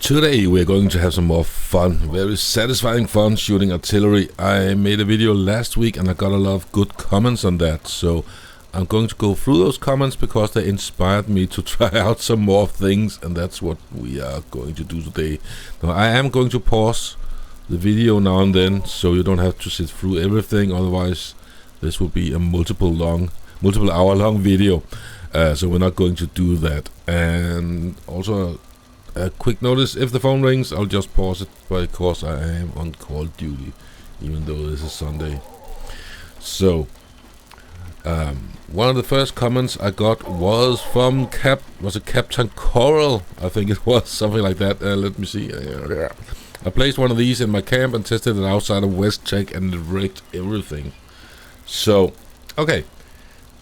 Today we're going to have some more fun, very satisfying fun shooting artillery. I made a video last week and I got a lot of good comments on that, so I'm going to go through those comments because they inspired me to try out some more things, and that's what we are going to do today. Now I am going to pause the video now and then so you don't have to sit through everything, otherwise this will be a multiple hour long video, so we're not going to do that. And also a quick notice, if the phone rings I'll just pause it because I am on call duty even though this is Sunday. So one of the first comments I got was from Captain Coral, I think it was, something like that. Let me see. I placed one of these in my camp and tested it outside of West Tek and it wrecked everything. So okay,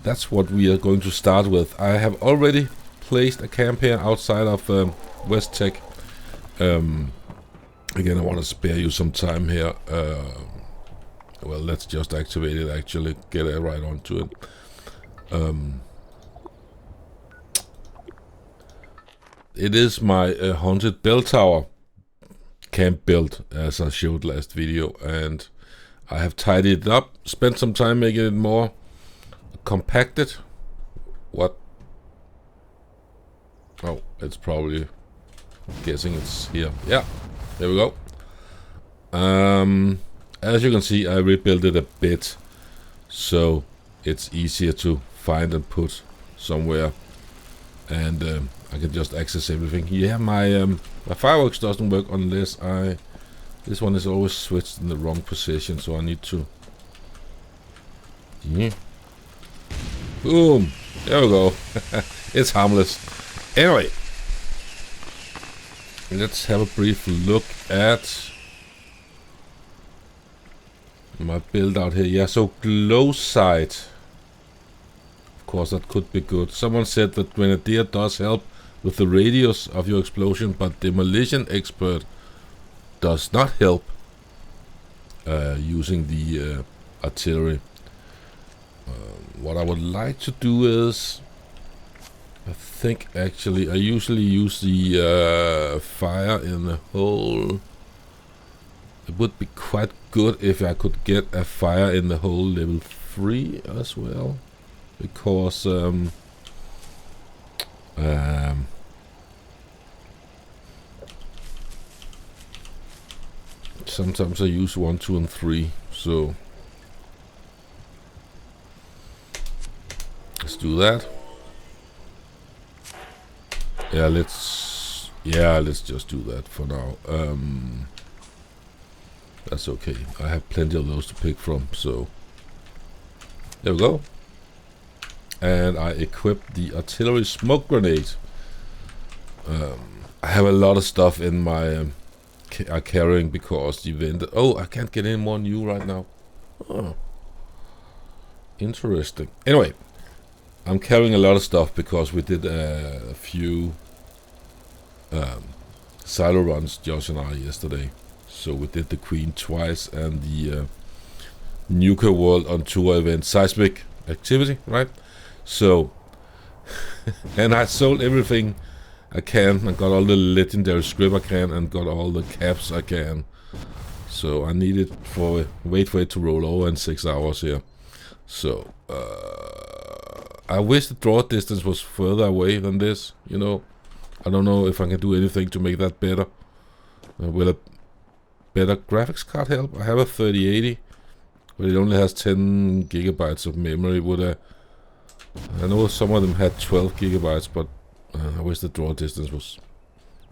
that's what we are going to start with. I have already placed a camp here outside of West Tek. Again, I want to spare you some time here. Well, let's just activate it, actually get right onto it. It is my haunted bell tower camp build, as I showed last video, and I have tidied it up, spent some time making it more compacted. What? Oh, it's probably, guessing it's here. Yeah, there we go. As you can see, I rebuilt it a bit so it's easier to find and put somewhere, and I can just access everything. Yeah, my fireworks doesn't work unless this one is always switched in the wrong position, so I need to boom, there we go. It's harmless. Anyway, let's have a brief look at my build out here. Yeah, so glow sight, of course that could be good. Someone said that Grenadier does help with the radius of your explosion, but Demolition Expert does not help using the artillery. What I would like to do is, I think actually I usually use the fire in the hole. It would be quite good if I could get a fire in the hole level 3 as well, because sometimes I use 1, 2, and 3. So let's do that. Yeah, let's just do that for now. That's okay. I have plenty of those to pick from, so there we go. And I equipped the artillery smoke grenade. I have a lot of stuff in my carrying because the vendor. Oh, I can't get any more new right now. Oh, interesting. Anyway, I'm carrying a lot of stuff because we did a few silo runs, Josh and I, yesterday. So we did the Queen twice and the Nuka World on tour event, seismic activity, right? So and I sold everything I can. I got all the legendary script I can and got all the caps I can. So I needed for wait for it to roll over in 6 hours here. So I wish the draw distance was further away than this, you know. I don't know if I can do anything to make that better. Will a better graphics card help? I have a 3080, but it only has 10 gigabytes of memory. I know some of them had 12 gigabytes, but I wish the draw distance was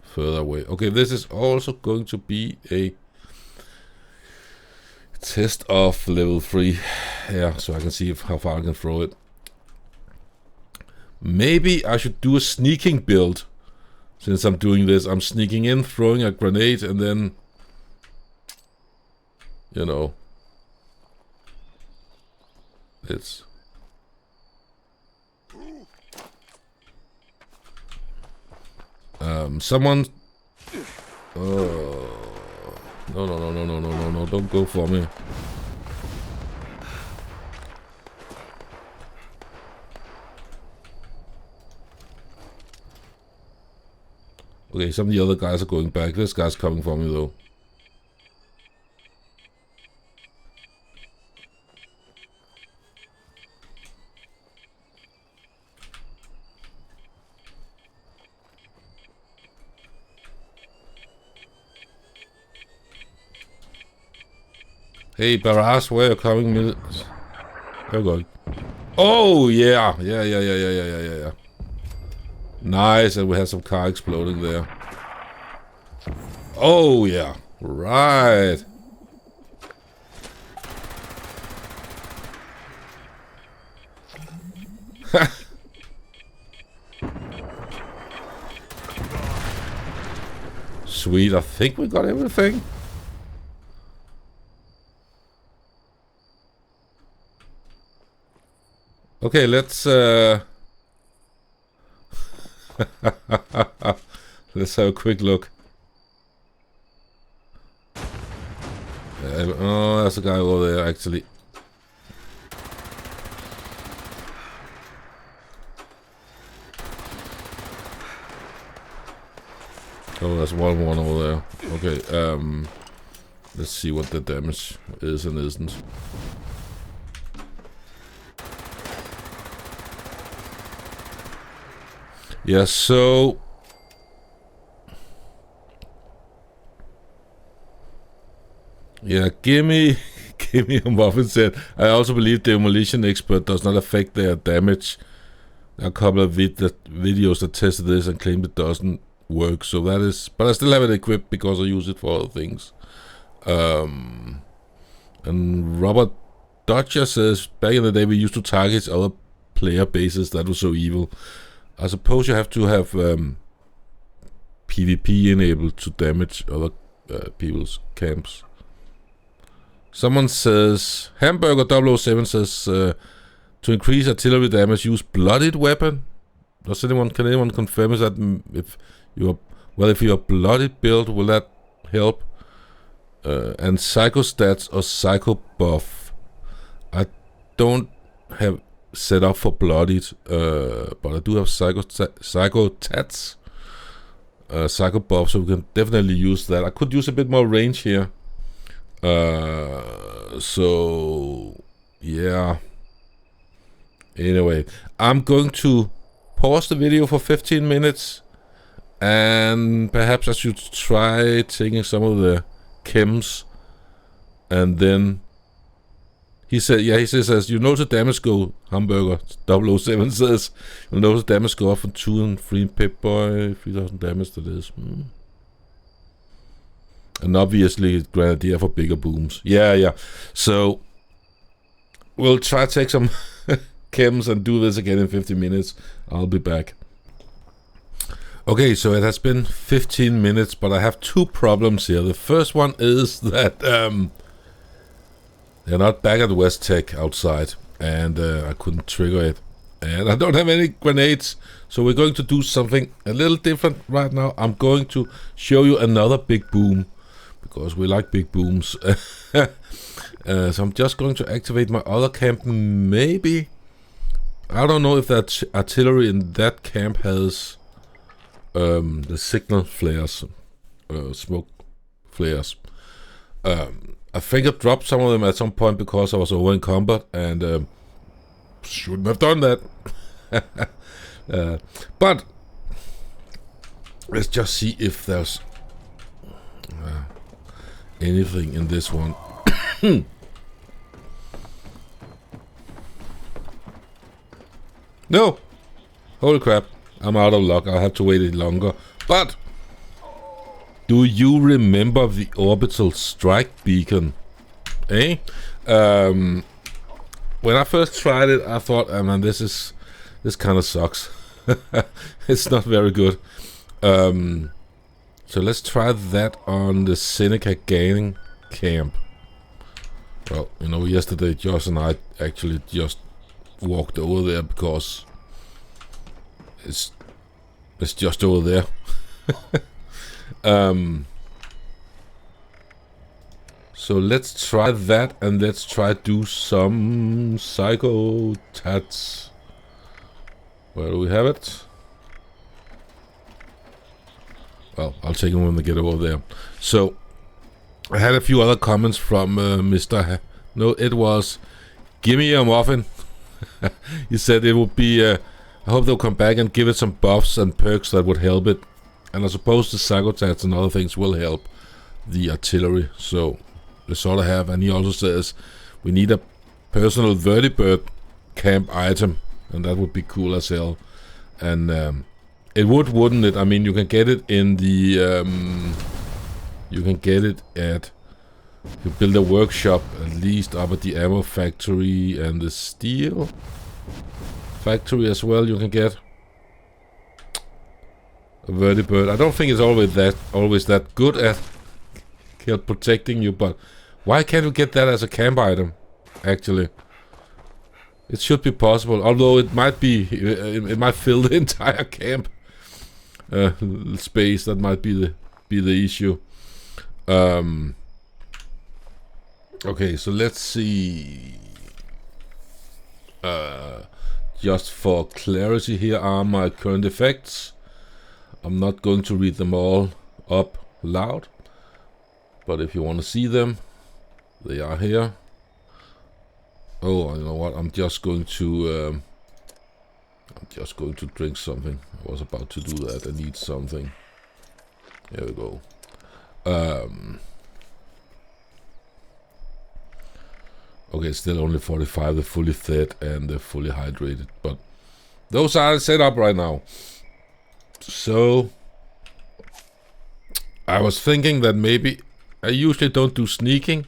further away. Okay, this is also going to be a test of level 3. Yeah, so I can see how far I can throw it. Maybe I should do a sneaking build. Since I'm doing this, I'm sneaking in, throwing a grenade, and then, you know, it's someone. Oh, no, don't go for me. Okay, some of the other guys are going back. This guy's coming for me though. Hey, Barras, where are you coming? Where are you going? Oh, yeah. Yeah. Nice, and we have some car exploding there. Oh, yeah. Right. Sweet, I think we got everything. Okay, let's let's have a quick look. Oh, there's a guy over there actually. Oh, there's one over there. Okay, let's see what the damage is and isn't. Yeah, so yeah, give me a muffin set. I also believe Demolition Expert does not affect their damage. There are a couple of videos that tested this and claimed it doesn't work. So that is, but I still have it equipped because I use it for other things. And Robert Dodger says, back in the day we used to target other player bases. That was so evil. I suppose you have to have PvP enabled to damage other people's camps. Someone says, Hamburger 007 says, to increase artillery damage, use bloodied weapon. Can anyone confirm that if you're bloodied build, will that help? And psycho stats or psycho buff. I don't have set up for bloodied, but I do have psycho tats, psycho buff, so we can definitely use that. I could use a bit more range here. So yeah. Anyway, I'm going to pause the video for 15 minutes, and perhaps I should try taking some of the chems, and then he says, as you notice damage go, Hamburger 007 says, you'll notice damage go up from 2 and 3 Pip Boy, 3000 damage to this. And obviously Grenadier for bigger booms. Yeah. So we'll try to take some chems and do this again in 50 minutes. I'll be back. Okay, so it has been 15 minutes, but I have 2 problems here. The first one is that they're not back at West Tek outside, and I couldn't trigger it. And I don't have any grenades, so we're going to do something a little different right now. I'm going to show you another big boom, because we like big booms. So I'm just going to activate my other camp, maybe. I don't know if that artillery in that camp has the signal flares, smoke flares. I think I dropped some of them at some point because I was over in combat and shouldn't have done that. But let's just see if there's anything in this one. No! Holy crap. I'm out of luck. I'll have to wait a little longer. But do you remember the orbital strike beacon? Eh? When I first tried it, I thought, oh man, this kind of sucks. It's not very good. So let's try that on the Seneca Gang camp. Well, you know, yesterday Josh and I actually just walked over there because it's just over there. So let's try that, and let's try do some psycho tats. Where do we have it? Well, I'll take them when they get over there. So I had a few other comments from Mr. No, it was Gimme a Muffin. He said it would be. I hope they'll come back and give it some buffs and perks that would help it. And I suppose the psychotats and other things will help the artillery. So they sort of have. And he also says we need a personal vertibird camp item, and that would be cool as hell. And it would, wouldn't it? I mean, you can get it in the. You can get it at. You build a workshop at least up at the ammo factory and the steel factory as well. You can get a vertibird. I don't think it's always that good at protecting you, but why can't we get that as a camp item? Actually, it should be possible. Although it might be, it might fill the entire camp space. That might be the issue. Okay, so let's see. Just for clarity, here are my current effects. I'm not going to read them all up loud, but if you want to see them, they are here. Oh, you know what? I'm just going to drink something. I was about to do that. I need something. There we go. Okay, still only 45, the fully fed and the fully hydrated, but those are set up right now. So I was thinking that maybe I usually don't do sneaking,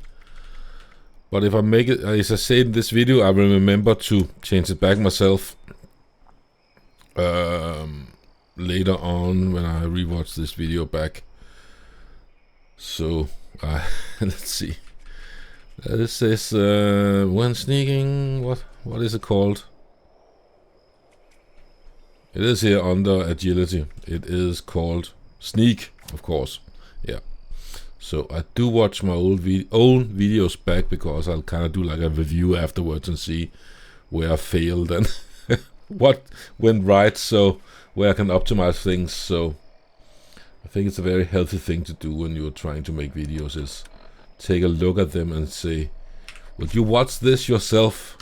but if I make it, as I say in this video, I will remember to change it back myself later on when I rewatch this video back. So let's see. This is when sneaking. What is it called? It is here under agility. It is called sneak, of course. Yeah. So I do watch my own videos back because I'll kind of do like a review afterwards and see where I failed and what went right. So where I can optimize things. So I think it's a very healthy thing to do when you're trying to make videos. Is take a look at them and say, would you watch this yourself?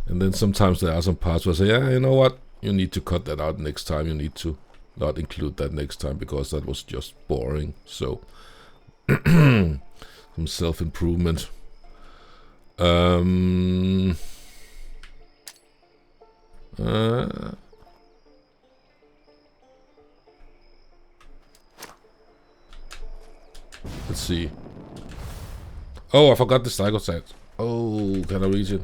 And then sometimes there are some parts where I say, yeah, you know what? You need to cut that out next time. You need to not include that next time because that was just boring. So, some self-improvement. Let's see. Oh, I forgot the psychotat. Oh, can I reach it?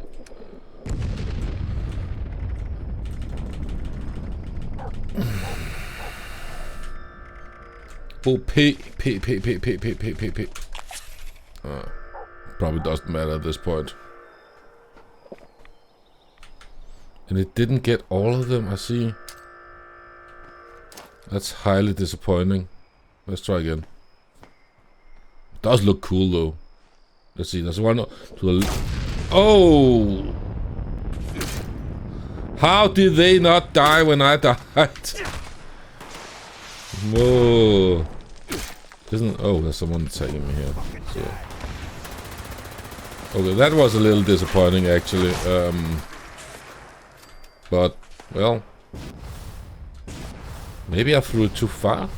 Oh, P. Probably doesn't matter at this point. And it didn't get all of them, I see. That's highly disappointing. Let's try again. Does look cool though. Let's see, there's one to the... Oh! How did they not die when I died? Whoa. Oh, there's someone attacking me here. So. Okay, that was a little disappointing actually. But, well... Maybe I threw it too far?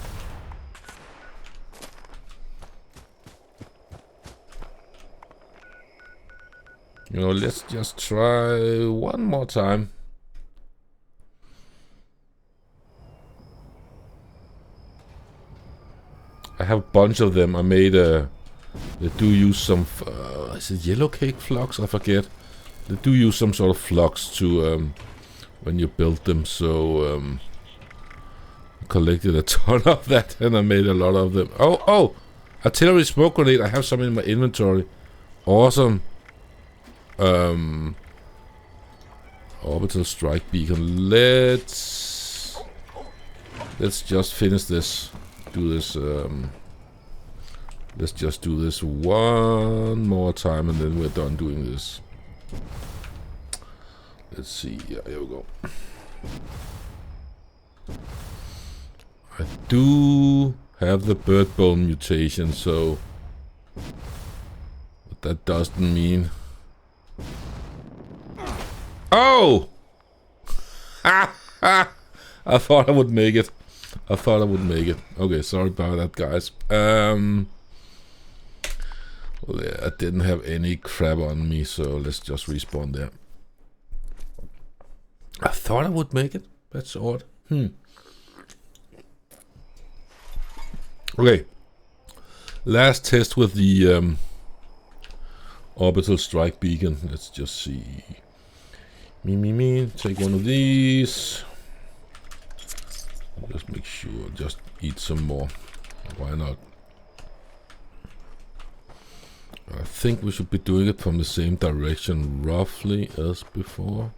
You know, let's just try one more time. I have a bunch of them. I made a... They do use some... is it yellow cake flux? I forget. They do use some sort of flux to... when you build them, so... I collected a ton of that and I made a lot of them. Oh! Artillery smoke grenade. I have some in my inventory. Awesome. Orbital strike beacon. Let's just finish this. Do this. Let's just do this one more time, and then we're done doing this. Let's see. Yeah, here we go. I do have the bird bone mutation, so what that doesn't mean. Oh! I thought I would make it. Okay, sorry about that, guys. Well, yeah, I didn't have any crap on me, so let's just respawn there. I thought I would make it. That's odd. Okay. Last test with the orbital strike beacon. Let's just see. Take one of these. Just make sure. Just eat some more. Why not? I think we should be doing it from the same direction roughly as before.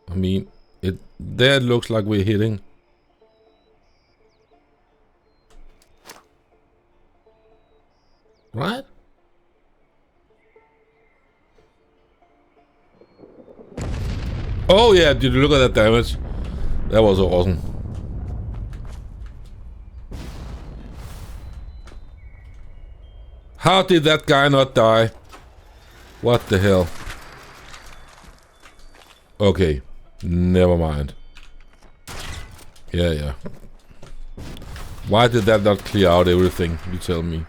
I mean, there it looks like we're hitting. Right? Oh yeah, did you look at that damage? That was awesome. How did that guy not die? What the hell? Okay, never mind. Yeah. Why did that not clear out everything? You tell me.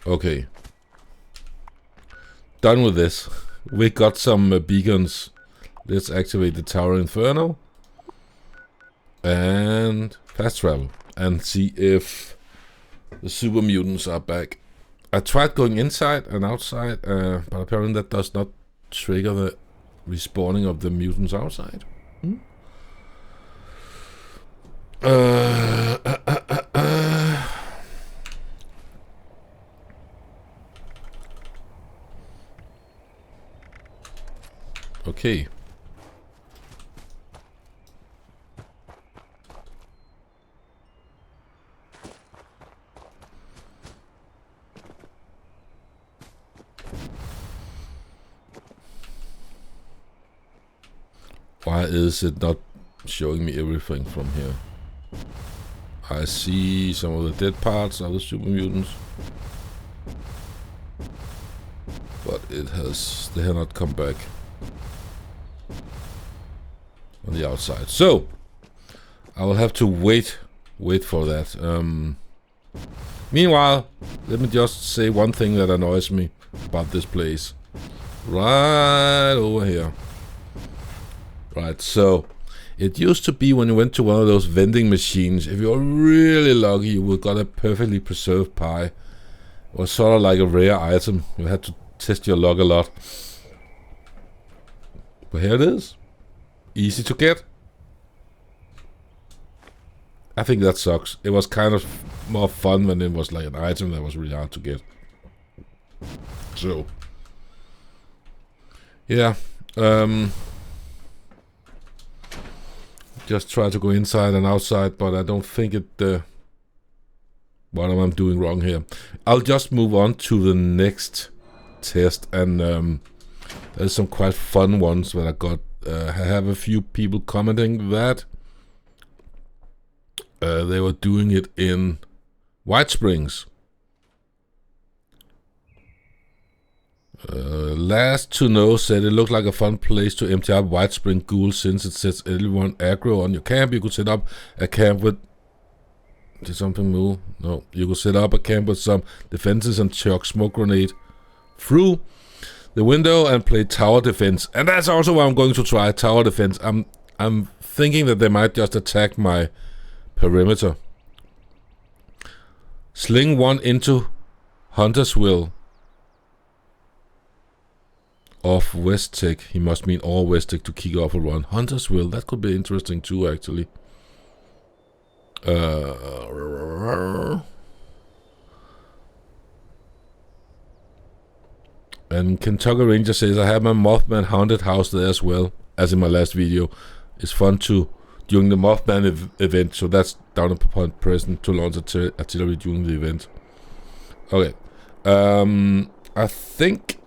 Okay. Done with this. We got some beacons. Let's activate the Tower Inferno. And fast travel. And see if the super mutants are back. I tried going inside and outside, but apparently that does not trigger the respawning of the mutants outside. Okay. Why is it not showing me everything from here? I see some of the dead parts of the super mutants, but they have not come back on the outside. So I will have to wait for that. Meanwhile, let me just say one thing that annoys me about this place. Right over here. Right, so it used to be when you went to one of those vending machines, if you were really lucky, you would got a perfectly preserved pie. It was sort of like a rare item. You had to test your luck a lot. But here it is. Easy to get. I think that sucks. It was kind of more fun when it was like an item that was really hard to get. So, yeah. Just try to go inside and outside, but I don't think it... what am I doing wrong here? I'll just move on to the next test, and there's some quite fun ones that I got. I have a few people commenting that they were doing it in Whitesprings. Last to know said it looked like a fun place to empty up Whitespring ghouls since it sets everyone aggro on your camp. You could set up a camp with... Did something move? No. You could set up a camp with some defenses and chuck smoke grenade through the window and play tower defense. And that's also what I'm going to try, tower defense. I'm thinking that they might just attack my perimeter. Sling one into Hunter's Will of West Tek. He must mean all West Tek to kick off a run. Hunter's Will, that could be interesting too, actually. And Kentucky Ranger says, I have my Mothman haunted house there as well, as in my last video. It's fun to during the Mothman event, so that's down at Point Present to launch artillery during the event. Okay. I think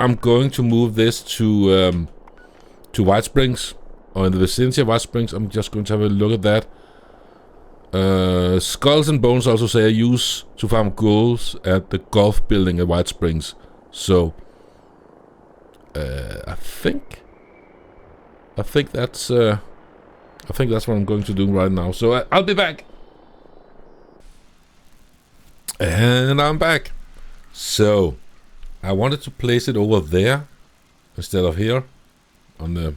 I'm going to move this to Whitesprings, or in the vicinity of Whitesprings. I'm just going to have a look at that. Skulls and Bones also say I use to farm ghouls at the golf building at White Springs. So I think that's what I'm going to do right now. So I'll be back. And I'm back. So I wanted to place it over there instead of here on the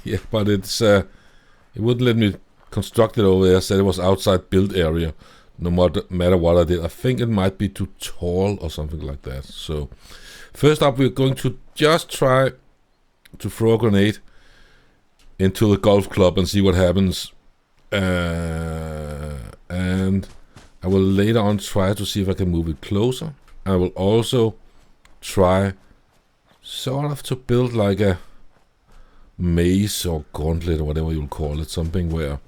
yeah, but it's it wouldn't let me construct it over there. Said it was outside build area. No matter what I did, I think it might be too tall or something like that. So first up, we're going to just try to throw a grenade into the golf club and see what happens. And I will later on try to see if I can move it closer. I will also try sort of to build like a maze or gauntlet or whatever you'll call it, something where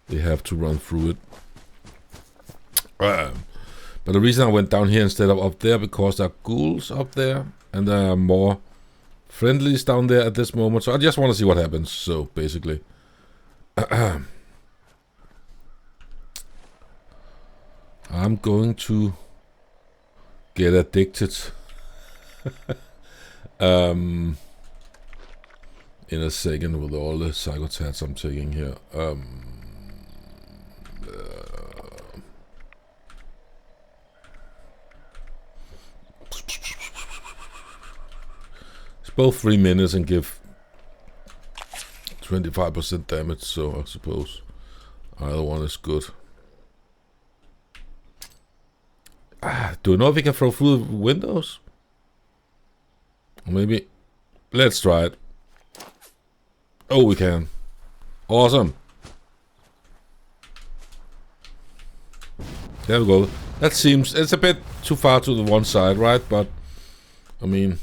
they have to run through it. But the reason I went down here instead of up there, because there are ghouls up there and there are more friendlies down there at this moment, so I just want to see what happens. So basically I'm going to get addicted in a second with all the psychotats I'm taking here. It's both 3 minutes and give 25% damage, so I suppose either one is good. Do you know if we can throw through the windows? Maybe. Let's try it. Oh, we can. Awesome. There we go. That seems... It's a bit too far to the one side, right? But, I mean...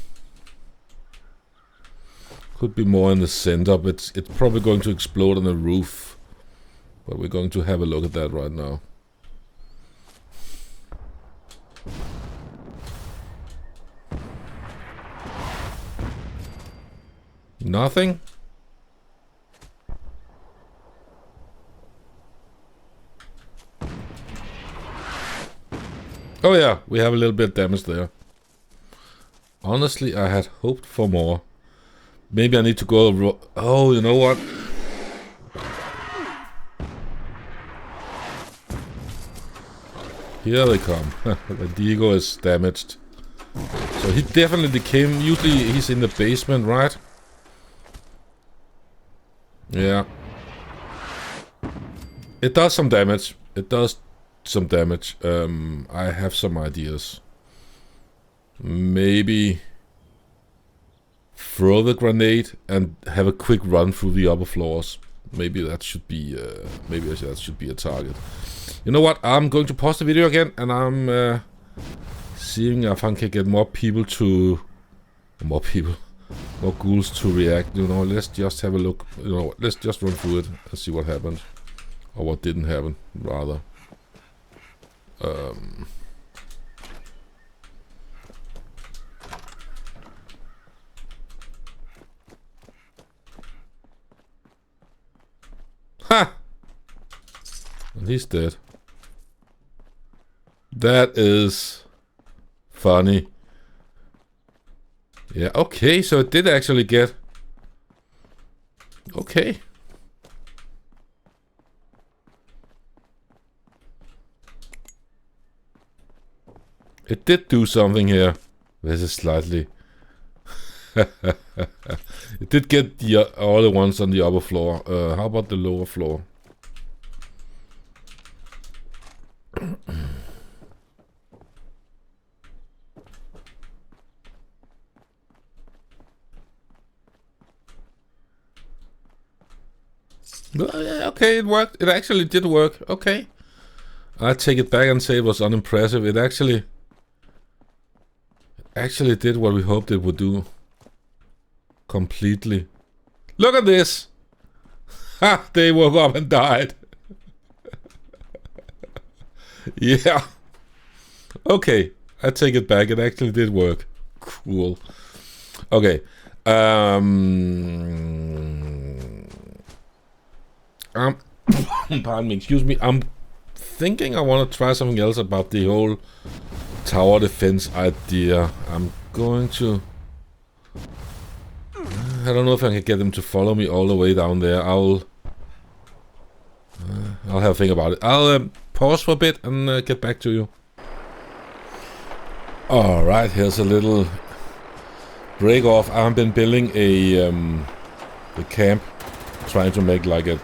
Could be more in the center, but it's probably going to explode on the roof. But we're going to have a look at that right now. Nothing? Oh yeah, we have a little bit of damage there. Honestly, I had hoped for more. Maybe I need to go... Oh, you know what? Here they come. The Diego is damaged. So he definitely came... Usually he's in the basement, right? Yeah. It does some damage. It does some damage. I have some ideas. Maybe throw the grenade and have a quick run through the upper floors. Maybe that should be that should be a target. You know what? I'm going to pause the video again, and I'm seeing if I can get more ghouls to react. You know, let's just have a look. You know, let's just run through it and see what happened, or what didn't happen, rather. Ha! And he's dead. That is funny. Yeah, okay, so it did actually get... Okay. It did do something here. This is slightly... It did get all the ones on the upper floor. How about the lower floor? Okay, it worked. It actually did work. Okay. I take it back and say it was unimpressive. It actually did what we hoped it would do. Completely. Look at this! Ha! They woke up and died. Yeah. Okay, I take it back. It actually did work. Cool. Okay. I'm pardon me, excuse me. I'm thinking I want to try something else about the whole tower defense idea. I'm going to... I don't know if I can get them to follow me all the way down there. I'll have a think about it. I'll pause for a bit and get back to you. Alright, here's a little break off. I've been building a camp, trying to make like a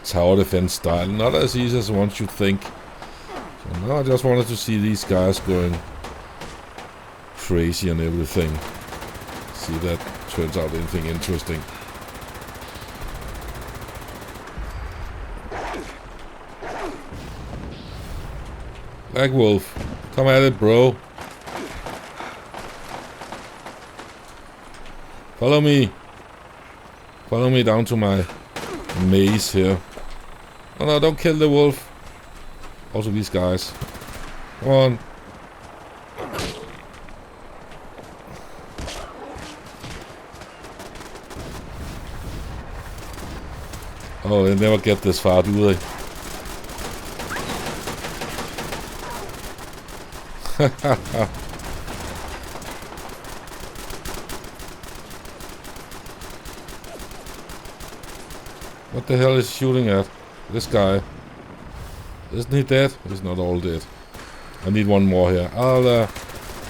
tower defense style. Not as easy as one should think. So now I just wanted to see these guys going crazy and everything. See if that turns out anything interesting. Black Wolf, come at it, bro. Follow me. Follow me down to my maze here. Oh no, don't kill the wolf. Also these guys. Come on. Oh, they never get this far, do they? What the hell is he shooting at? This guy. Isn't he dead? He's not all dead. I need one more here. I'll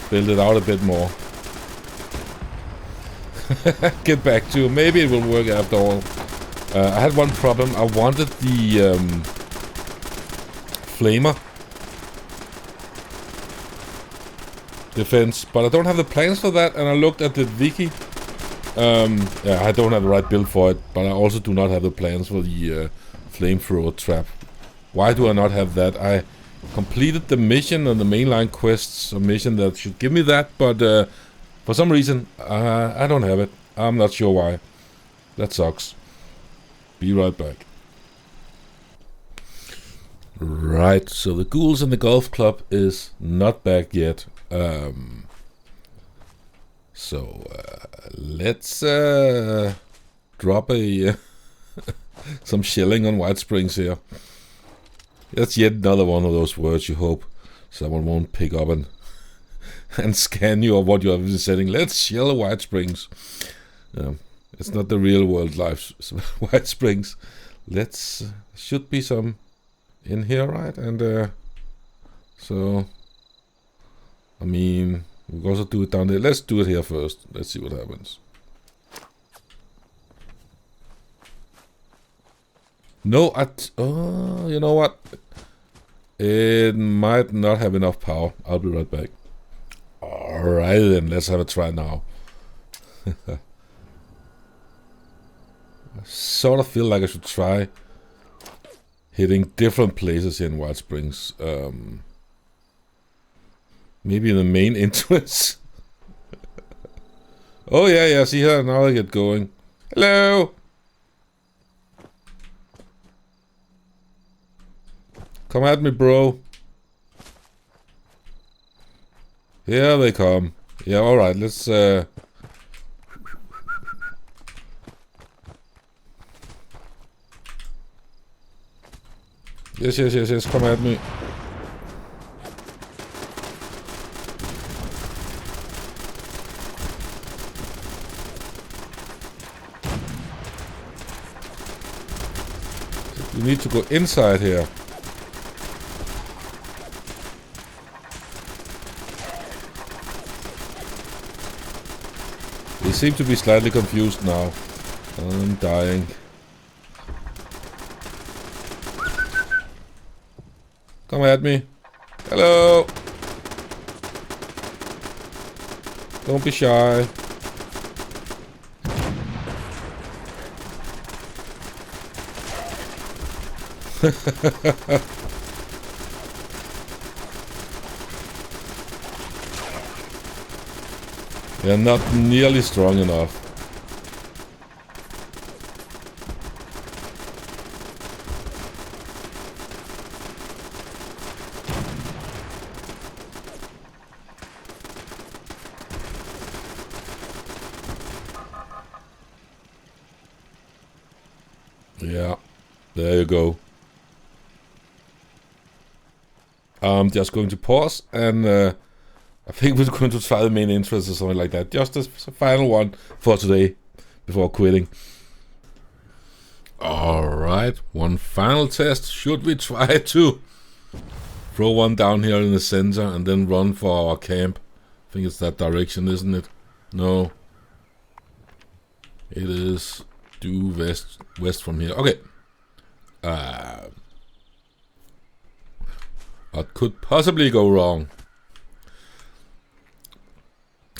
build it out a bit more. Get back to. Maybe it will work after all. I had one problem. I wanted the flamer defense, but I don't have the plans for that, and I looked at the wiki. Yeah, I don't have the right build for it, but I also do not have the plans for the flamethrower trap. Why do I not have that? I completed the mission on the mainline quests, a mission that should give me that, but for some reason I don't have it. I'm not sure why. That sucks. Be right back. Right, so the ghouls in the golf club is not back yet. So let's drop a some shelling on Whitesprings here. That's yet another one of those words you hope someone won't pick up and scan you or what you have been setting. Let's shell Whitesprings. It's not the real world life Whitesprings. Let's should be some in here, right? And so I mean, we can also do it down there. Let's do it here first. Let's see what happens. No, oh, you know what? It might not have enough power. I'll be right back. Alright then, let's have a try now. I sort of feel like I should try hitting different places here in Whitesprings. Maybe in the main entrance. Oh yeah, see here, now I get going. Hello! Come at me, bro. Here they come. Yeah, alright, let's Yes, come at me. You need to go inside here. They seem to be slightly confused now. I'm dying. Come at me. Hello. Don't be shy. They're not nearly strong enough. Yeah, there you go. I'm just going to pause, and I think we're going to try the main entrance or something like that. Just a final one for today before quitting. Alright, one final test. Should we try to throw one down here in the center and then run for our camp? I think it's that direction, isn't it? No. It is due west from here. Okay. What could possibly go wrong?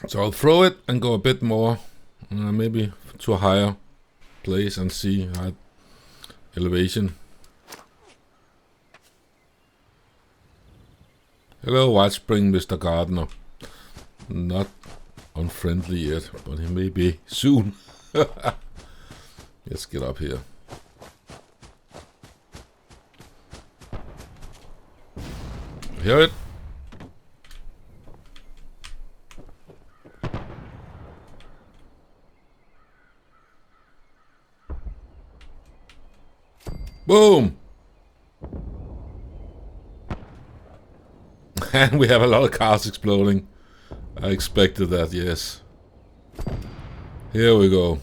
So I'll throw it and go a bit more, maybe to a higher place and see elevation. Hello, Whitespring, Mr. Gardener. Not unfriendly yet, but he may be soon. Let's get up here. Hear it? Boom! And we have a lot of cars exploding. I expected that, yes. Here we go.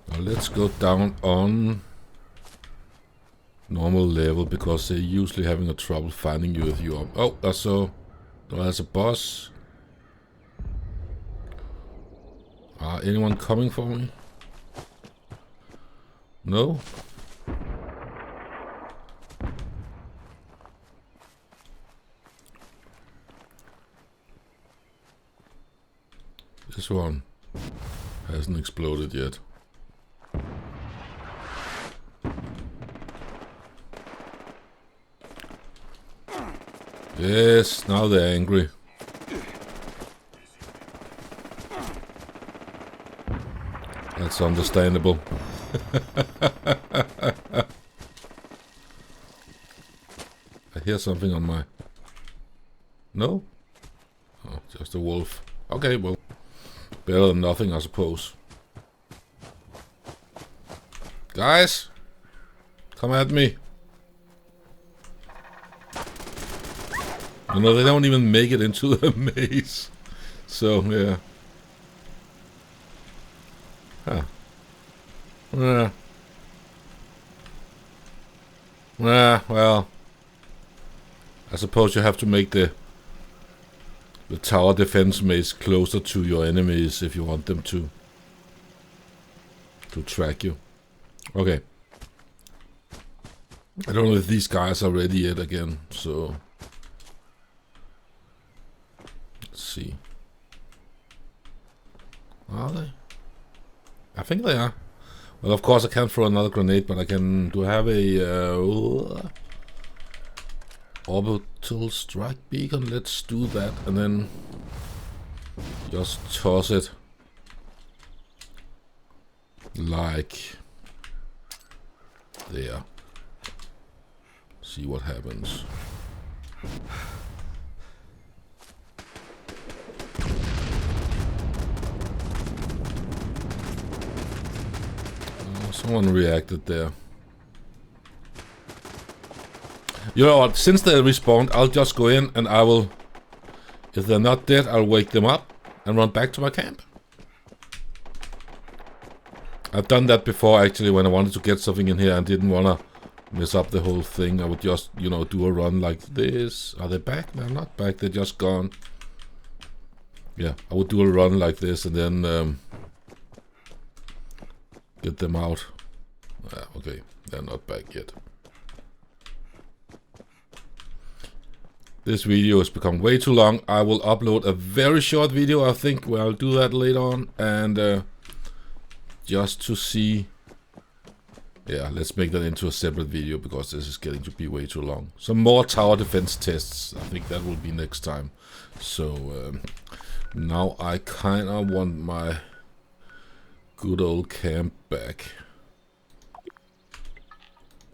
Now let's go down on normal level, because they're usually having a trouble finding you if you are... Oh, that's a boss. Anyone coming for me? No? This one hasn't exploded yet. Yes, now they're angry. That's understandable. I hear something on my... No? Oh, just a wolf. Okay, well, better than nothing, I suppose. Guys, come at me. You know, they don't even make it into the maze. So, yeah. Huh. Well, I suppose you have to make the tower defense maze closer to your enemies if you want them to track you. Okay. I don't know if these guys are ready yet again, so let's see. Are they? I think they are. Well, of course I can't throw another grenade, but I can... Do I have a orbital strike beacon? Let's do that, and then just toss it like there. See what happens. Someone reacted there. You know what? Since they respawned, I'll just go in and I will... If they're not dead, I'll wake them up and run back to my camp. I've done that before, actually, when I wanted to get something in here and didn't want to mess up the whole thing. I would just, you know, do a run like this. Are they back? They're not back. They're just gone. Yeah, I would do a run like this and then get them out. Okay, they're not back yet. This video has become way too long. I will upload a very short video, I think, where I'll do that later on. And just to see... Yeah, let's make that into a separate video, because this is getting to be way too long. Some more tower defense tests. I think that will be next time. So, now I kind of want my good old camp back.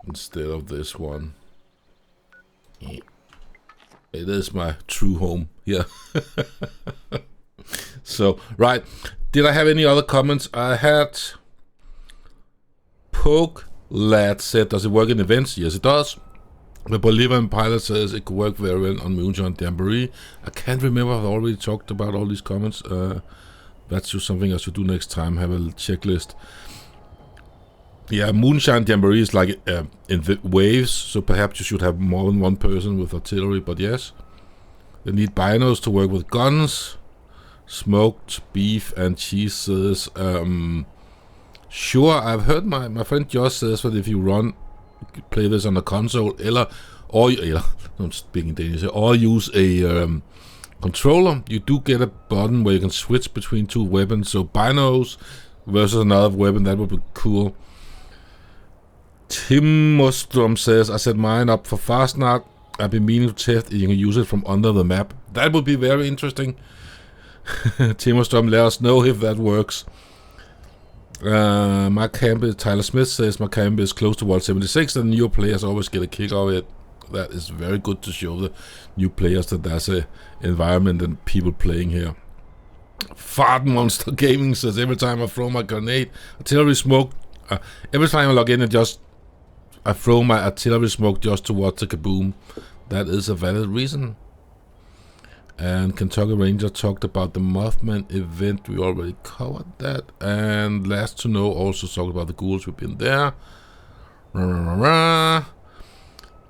Instead of this one. It is my true home here. So, right. Did I have any other comments? I had Poke Lad said, does it work in events? Yes, it does. The Bolivar and Pilot says it could work very well on Moonshine Jamboree. I can't remember, I've already talked about all these comments. That's just something I should do next time, have a checklist. Yeah, Moonshine Jamboree is like in waves, so perhaps you should have more than one person with artillery, but yes. They need binos to work with guns. Smoked beef and cheese says, sure, I've heard my friend Josh says that if you play this on a console, or I'm speaking Danish, or use a controller, you do get a button where you can switch between two weapons, so binos versus another weapon, that would be cool. Tim Mostrom says, I set mine up for Fastnart. I've been meaning to test if you can use it from under the map. That would be very interesting. Tim Mostrom, let us know if that works. My camp is, Tyler Smith says, my camp is close to World 76 and new players always get a kick out of it. That is very good to show the new players that there's a environment and people playing here. Fart Monster Gaming says, every time I throw my grenade, artillery smoke, every time I log in I throw my artillery smoke just to watch the kaboom. That is a valid reason. And Kentucky Ranger talked about the Mothman event. We already covered that. And Last to Know also talked about the ghouls. We've been there.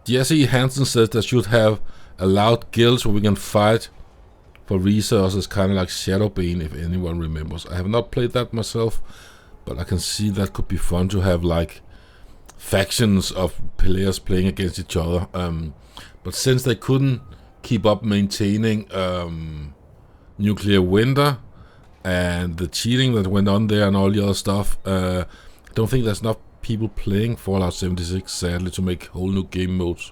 Jesse Hansen says they should have allowed guilds where we can fight for resources, kind of like Shadowbane, if anyone remembers. I have not played that myself, but I can see that could be fun to have like factions of players playing against each other. But since they couldn't keep up maintaining nuclear winter and the cheating that went on there and all the other stuff, I don't think there's enough people playing Fallout 76, sadly, to make whole new game modes.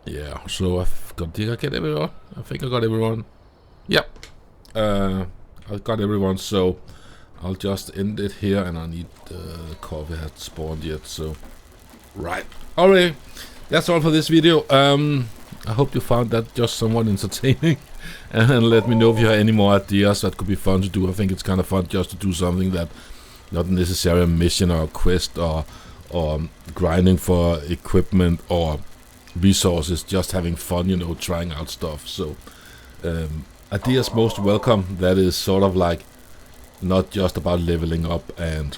Yeah, so did I get everyone? I think I got everyone. Yep, I got everyone, so I'll just end it here, and I need coffee hasn't spawned yet, so right. Alright, that's all for this video. I hope you found that just somewhat entertaining, and let me know if you have any more ideas that could be fun to do. I think it's kind of fun just to do something that not necessarily a mission or a quest or grinding for equipment or resources, just having fun, you know, trying out stuff. So ideas most welcome. That is sort of like not just about leveling up and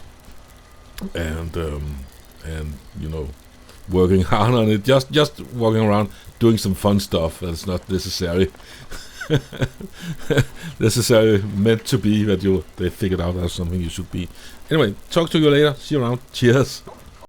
you know, working hard on it, just walking around doing some fun stuff. That's not necessarily meant to be that they figured out as something you should be. Anyway, talk to you later. See you around. Cheers.